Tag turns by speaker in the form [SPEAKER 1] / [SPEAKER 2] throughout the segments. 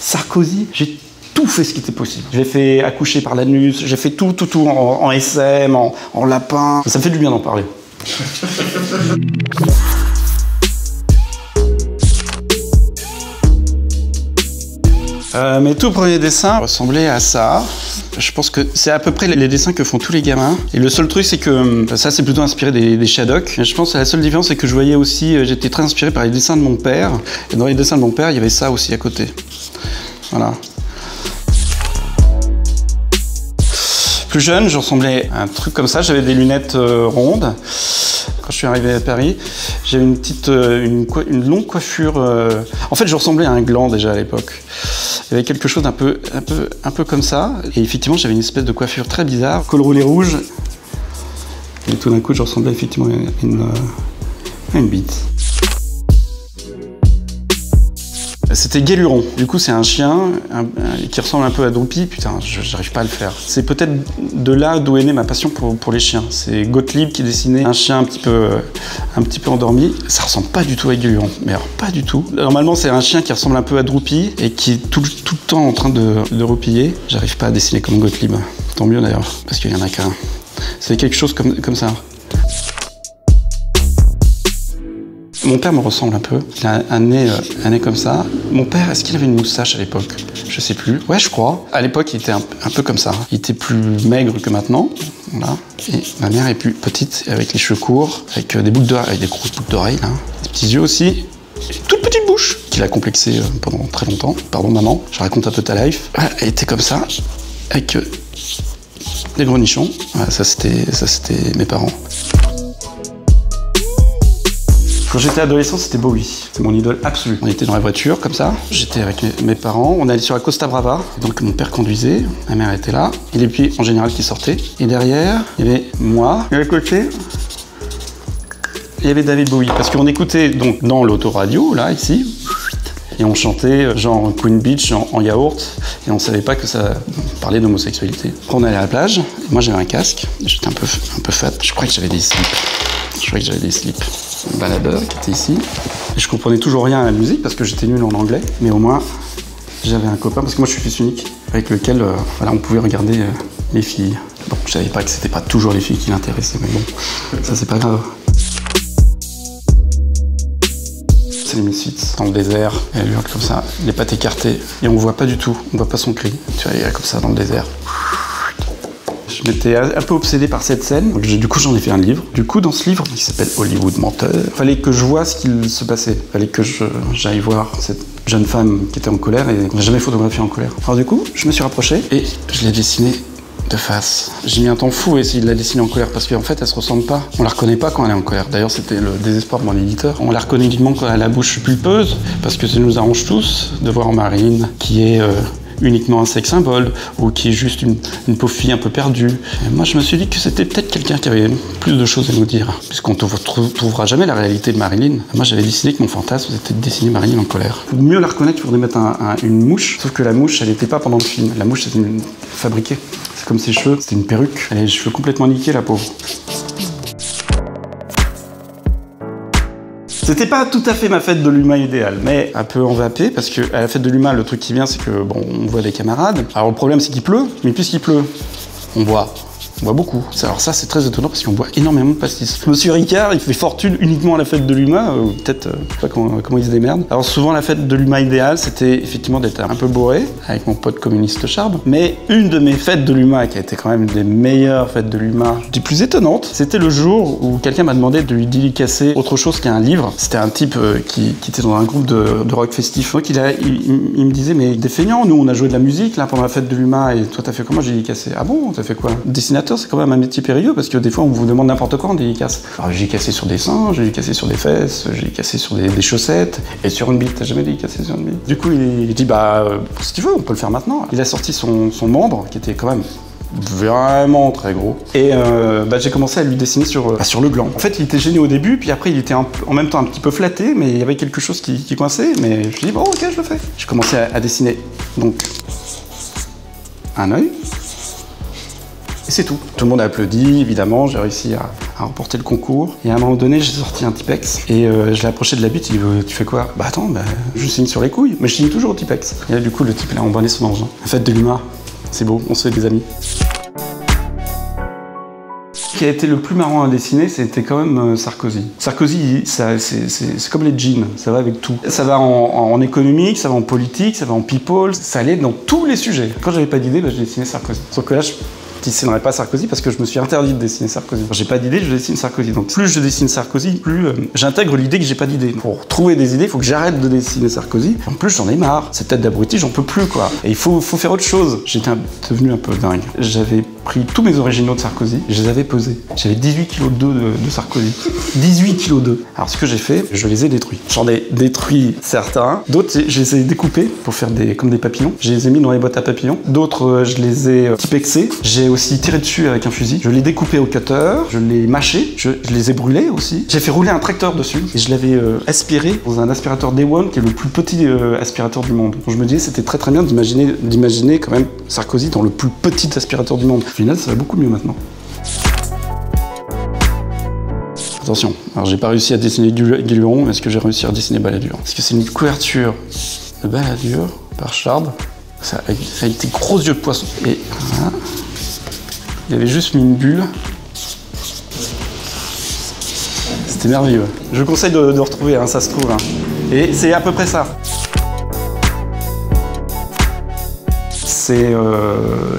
[SPEAKER 1] Sarkozy, j'ai tout fait ce qui était possible. J'ai fait accoucher par l'anus, j'ai fait tout en SM, en lapin. Ça me fait du bien d'en parler. Mes tout premiers dessins ressemblaient à ça. Je pense que c'est à peu près les dessins que font tous les gamins. Et le seul truc, c'est que ça, c'est plutôt inspiré des Shadok. Je pense que la seule différence, c'est que je voyais aussi, j'étais très inspiré par les dessins de mon père. Et dans les dessins de mon père, il y avait ça aussi à côté. Voilà. Plus jeune, je ressemblais à un truc comme ça. J'avais des lunettes rondes. Quand je suis arrivé à Paris, j'avais une longue coiffure. En fait, je ressemblais à un gland déjà à l'époque. Il y avait quelque chose d'un peu comme ça. Et effectivement, j'avais une espèce de coiffure très bizarre. Col roulé rouge. Et tout d'un coup, je ressemblais effectivement à une bite. C'était Guéluron. Du coup, c'est un chien qui ressemble un peu à Droopy. Putain, j'arrive pas à le faire. C'est peut-être de là d'où est née ma passion pour les chiens. C'est Gottlieb qui dessinait un chien un petit peu endormi. Ça ressemble pas du tout à Guéluron. Mais alors, pas du tout. Normalement, c'est un chien qui ressemble un peu à Droopy et qui est tout le temps en train de roupiller. J'arrive pas à dessiner comme Gottlieb. Tant mieux d'ailleurs, parce qu'il y en a qu'un. C'est quelque chose comme ça. Mon père me ressemble un peu. Il a un nez comme ça. Mon père, est-ce qu'il avait une moustache à l'époque? Je sais plus. Ouais, je crois. À l'époque, il était un peu comme ça. Il était plus maigre que maintenant. Voilà. Et ma mère est plus petite, avec les cheveux courts, avec des boucles d'oreilles, avec des grosses boucles d'oreilles, là. Des petits yeux aussi. Et une toute petite bouche qu'il a complexée pendant très longtemps. Pardon, maman. Je raconte un peu ta life. Ouais, elle était comme ça, avec des gros nichons. Ouais, ça, c'était mes parents. Quand j'étais adolescent, c'était Bowie. C'est mon idole absolue. On était dans la voiture, comme ça. J'étais avec mes parents. On allait sur la Costa Brava. Donc mon père conduisait. Ma mère était là. Et les pieds, en général, qui sortaient. Et derrière, il y avait moi. Et à côté, il y avait David Bowie. Parce qu'on écoutait donc dans l'autoradio, là, ici. Et on chantait genre Queen Beach en yaourt. Et on savait pas que ça parlait d'homosexualité. Après, on allait à la plage. Et moi, j'avais un casque. J'étais un peu fat. Je croyais que j'avais des slips. Un baladeur qui était ici. Et je comprenais toujours rien à la musique parce que j'étais nul en anglais. Mais au moins, j'avais un copain, parce que moi je suis fils unique, avec lequel voilà, on pouvait regarder les filles. Bon, je savais pas que c'était pas toujours les filles qui l'intéressaient, mais bon, ça c'est pas grave. C'est les Misfits, dans le désert, elle hurle comme ça, les pattes écartées, et on voit pas du tout, on voit pas son cri. Tu vois, il est comme ça dans le désert. Je m'étais un peu obsédé par cette scène, donc du coup j'en ai fait un livre. Du coup dans ce livre, qui s'appelle Hollywood Menteur, il fallait que je vois ce qu'il se passait. Il fallait que j'aille voir cette jeune femme qui était en colère, et on n'a jamais photographié en colère. Alors du coup, je me suis rapproché et je l'ai dessinée de face. J'ai mis un temps fou à essayer de la dessiner en colère parce qu'en fait elle se ressemble pas. On la reconnaît pas quand elle est en colère. D'ailleurs c'était le désespoir de mon éditeur. On la reconnaît uniquement quand elle a la bouche pulpeuse, parce que ça nous arrange tous de voir Marilyn qui est uniquement un sex symbole, ou qui est juste une pauvre fille un peu perdue. Et moi, je me suis dit que c'était peut-être quelqu'un qui avait plus de choses à nous dire, puisqu'on ne trouvera jamais la réalité de Marilyn. Moi, j'avais décidé que mon fantasme, c'était de dessiner Marilyn en colère. Pour mieux la reconnaître, il faudrait mettre une mouche, sauf que la mouche, elle n'était pas pendant le film. La mouche, c'était fabriquée. C'est comme ses cheveux, c'était une perruque. Elle a les cheveux complètement niqués, la pauvre. C'était pas tout à fait ma fête de l'humain idéale, mais un peu envapé, parce que à la fête de l'humain, le truc qui vient, c'est que, bon, on voit des camarades. Alors le problème, c'est qu'il pleut, mais puisqu'il pleut, on boit beaucoup. Alors ça, c'est très étonnant, parce qu'on boit énormément de pastis. Monsieur Ricard, il fait fortune uniquement à la fête de l'humain, peut-être, je sais pas comment il se démerde. Alors souvent, la fête de l'humain idéale, c'était effectivement d'être un peu bourré, avec mon pote communiste Charb. Mais une de mes fêtes de l'humain, qui a été quand même des meilleures fêtes de l'humain, des plus étonnantes, c'était le jour où quelqu'un m'a demandé de lui dédicacer autre chose qu'un livre. C'était un type qui était dans un groupe de rock festif. Donc il me disait, mais des feignants, nous on a joué de la musique là pendant la fête de l'humain, et toi t'as fait comment? J'ai dédicacé. Ah bon? T'as fait quoi? Dessinateur, c'est quand même un métier périlleux, parce que des fois on vous demande n'importe quoi en dédicace. Alors j'ai cassé sur des seins, j'ai cassé sur des fesses, j'ai cassé sur des chaussettes, et sur une bite. T'as jamais dédicacé sur une bite? Du coup il dit, bah si tu veux, on peut le faire maintenant. Il a sorti son membre, qui était quand même vraiment très gros, et j'ai commencé à lui dessiner sur le gland. En fait il était gêné au début, puis après il était en même temps un petit peu flatté, mais il y avait quelque chose qui coinçait, mais je lui ai dit bon ok, je le fais. J'ai commencé à dessiner donc un œil, et c'est tout. Tout le monde a applaudi, évidemment, j'ai réussi à remporter le concours. Et à un moment donné, j'ai sorti un Tipex et je l'ai approché de la bite. Il dit tu fais quoi? Bah attends, je signe sur les couilles. Mais je signe toujours au Tipex. Et là, du coup, le type il a emballé son argent. La fête de l'humain, c'est beau, on se fait des amis. Ce qui a été le plus marrant à dessiner, c'était quand même Sarkozy. Sarkozy, c'est comme les jeans, ça va avec tout. Ça va en économique, ça va en politique, ça va en people, ça allait dans tous les sujets. Quand j'avais pas d'idée, j'ai dessiné Sarkozy. Sauf que là, je dessinerai pas Sarkozy parce que je me suis interdit de dessiner Sarkozy. Quand j'ai pas d'idée, je dessine Sarkozy. Donc plus je dessine Sarkozy, plus j'intègre l'idée que j'ai pas d'idée. Pour trouver des idées, il faut que j'arrête de dessiner Sarkozy. En plus, j'en ai marre. Cette tête d'abruti, j'en peux plus, quoi. Et il faut faire autre chose. J'étais devenu un peu dingue. J'avais pris tous mes originaux de Sarkozy, je les avais pesés. J'avais 18 kg d'œufs de Sarkozy. 18 kg d'œufs. Alors ce que j'ai fait, je les ai détruits. J'en ai détruit certains. D'autres, je les ai découpés pour faire comme des papillons. Je les ai mis dans les boîtes à papillons. D'autres, je les ai tipexés. J'ai aussi tiré dessus avec un fusil. Je l'ai découpé au cutter. Je l'ai mâché. Je les ai brûlés aussi. J'ai fait rouler un tracteur dessus. Et je l'avais aspiré dans un aspirateur Day One, qui est le plus petit aspirateur du monde. Donc je me disais, c'était très très bien d'imaginer quand même Sarkozy dans le plus petit aspirateur du monde. Au final, ça va beaucoup mieux maintenant. Attention, alors j'ai pas réussi à dessiner Guéluron, mais est-ce que j'ai réussi à dessiner Balladur? Parce que c'est une couverture de Balladur par Chard, ça avec des gros yeux de poisson. Et voilà, il avait juste mis une bulle. C'était merveilleux. Je vous conseille de retrouver, hein, ça se trouve. Hein. Et c'est à peu près ça. C'est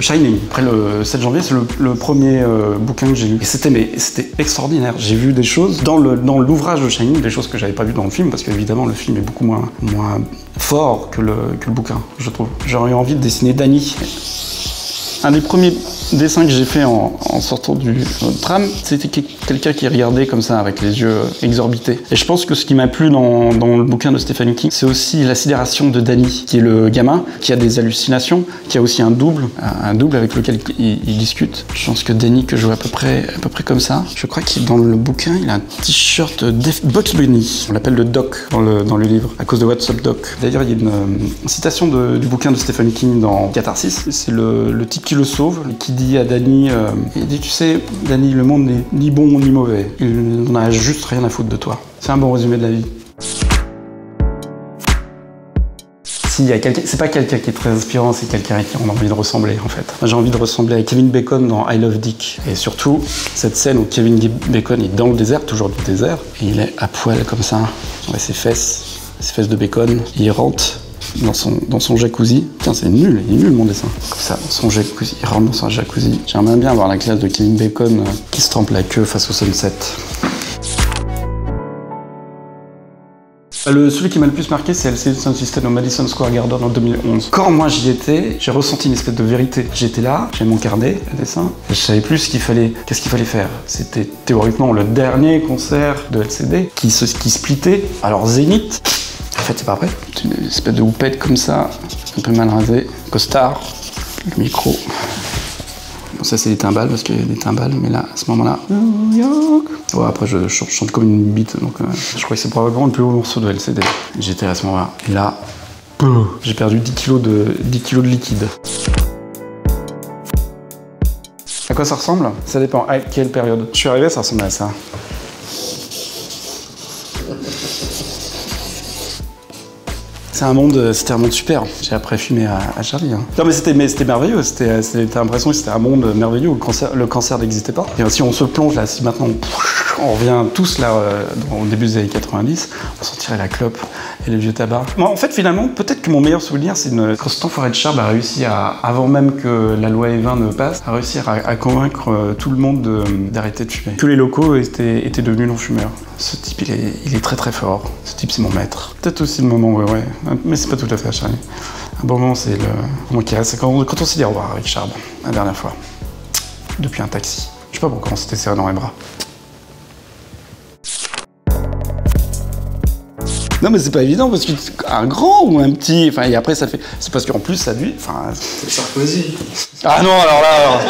[SPEAKER 1] Shining. Après le 7 janvier, c'est le premier bouquin que j'ai lu. Et c'était extraordinaire. J'ai vu des choses dans l'ouvrage de Shining, des choses que j'avais pas vues dans le film, parce qu'évidemment le film est beaucoup moins fort que le bouquin, je trouve. J'aurais eu envie de dessiner Danny. Un des premiers dessins que j'ai fait en sortant du tram, c'était quelqu'un qui regardait comme ça avec les yeux exorbités. Et je pense que ce qui m'a plu dans le bouquin de Stephen King, c'est aussi la sidération de Danny, qui est le gamin, qui a des hallucinations, qui a aussi un double avec lequel il discute. Je pense que Danny, que je vois à peu près comme ça, je crois qu'il dans le bouquin, il a un t-shirt Bugs Bunny. On l'appelle le Doc dans le livre, à cause de What's Up Doc. D'ailleurs, il y a une citation du bouquin de Stephen King dans Catharsis. C'est le type qui le sauve, qui dit à Danny, il dit, tu sais, Danny, le monde n'est ni bon ni mauvais. Il n'en a juste rien à foutre de toi. C'est un bon résumé de la vie. S'il y a quelqu'un, c'est pas quelqu'un qui est très inspirant, c'est quelqu'un à qui on a envie de ressembler, en fait. Moi, j'ai envie de ressembler à Kevin Bacon dans I Love Dick. Et surtout, cette scène où Kevin Bacon est dans le désert, toujours du désert, et il est à poil comme ça, avec ses fesses de bacon, il rentre dans son jacuzzi. Putain, c'est nul, il est nul mon dessin. Comme ça, dans son jacuzzi, il rentre dans son jacuzzi. J'aimerais bien avoir la classe de Kevin Bacon qui se trempe la queue face au sunset. Celui qui m'a le plus marqué, c'est LCD Sound System au Madison Square Garden en 2011. Quand moi j'y étais, j'ai ressenti une espèce de vérité. J'étais là, j'avais mon carnet à dessin, et je savais plus qu'est-ce qu'il fallait faire. C'était théoriquement le dernier concert de LCD qui splittait. Alors Zénith, en fait c'est pas vrai, c'est une espèce de houppette comme ça, un peu mal rasé, costard, le micro. Bon, ça c'est des timbales parce qu'il y a des timbales, mais là, à ce moment-là, New York. Ouais, après je chante comme une bite, donc je crois que c'est probablement le plus haut morceau de LCD. J'étais à ce moment-là, et là, j'ai perdu 10 kg de liquide. À quoi ça ressemble? Ça dépend. À quelle période? Je suis arrivé, ça ressemblait à ça. C'était un monde super. J'ai après fumé à Charlie. Hein. Non mais c'était merveilleux, t'as l'impression que c'était un monde merveilleux où le cancer n'existait pas. Et si on se plonge là, si maintenant on revient tous là au début des années 90, on sentirait la clope et le vieux tabac. Moi, en fait finalement, peut-être que mon meilleur souvenir, c'est quand cet enfoiré de Chard a réussi avant même que la loi E20 ne passe, à réussir à convaincre tout le monde d'arrêter de fumer. Que les locaux étaient devenus non-fumeurs. Ce type, il est très très fort. Ce type, c'est mon maître. Peut-être aussi le moment, ouais. Mais c'est pas tout à fait à Charlie. Un bon moment, c'est le moment qui reste. C'est quand on s'est dit au revoir avec Chard, la dernière fois. Depuis un taxi. Je sais pas pourquoi on s'était serré dans les bras. Non mais c'est pas évident parce qu'un grand ou un petit, enfin et après ça fait, c'est parce qu'en plus ça lui, enfin.
[SPEAKER 2] C'est Sarkozy.
[SPEAKER 1] Ah non alors là.